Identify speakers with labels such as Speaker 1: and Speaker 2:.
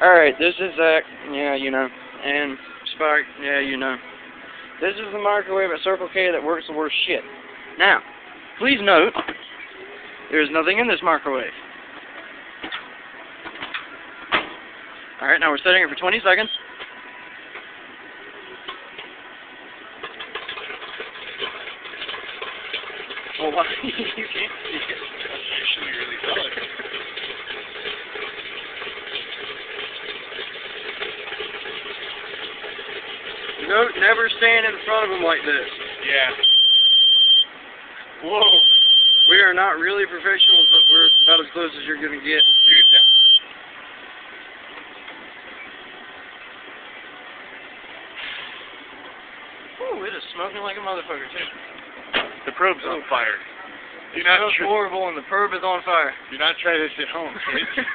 Speaker 1: Alright, this is Zach, yeah, you know, and Spike, yeah, you know. This is the microwave at Circle K that works the worst shit. Now, please note, there's nothing in this microwave. Alright, now we're setting it for 20 seconds. Well, why? You can't see it.
Speaker 2: That's actually really good.
Speaker 1: Note, never stand in front of them like this.
Speaker 2: Yeah.
Speaker 1: Whoa. We are not really professionals, but we're about as close as you're going to get.
Speaker 2: Dude, that...
Speaker 1: Ooh, it is smoking like a motherfucker, too.
Speaker 2: The probe's on fire.
Speaker 1: It smells horrible and the probe is on fire.
Speaker 2: Do not try this at home, kids.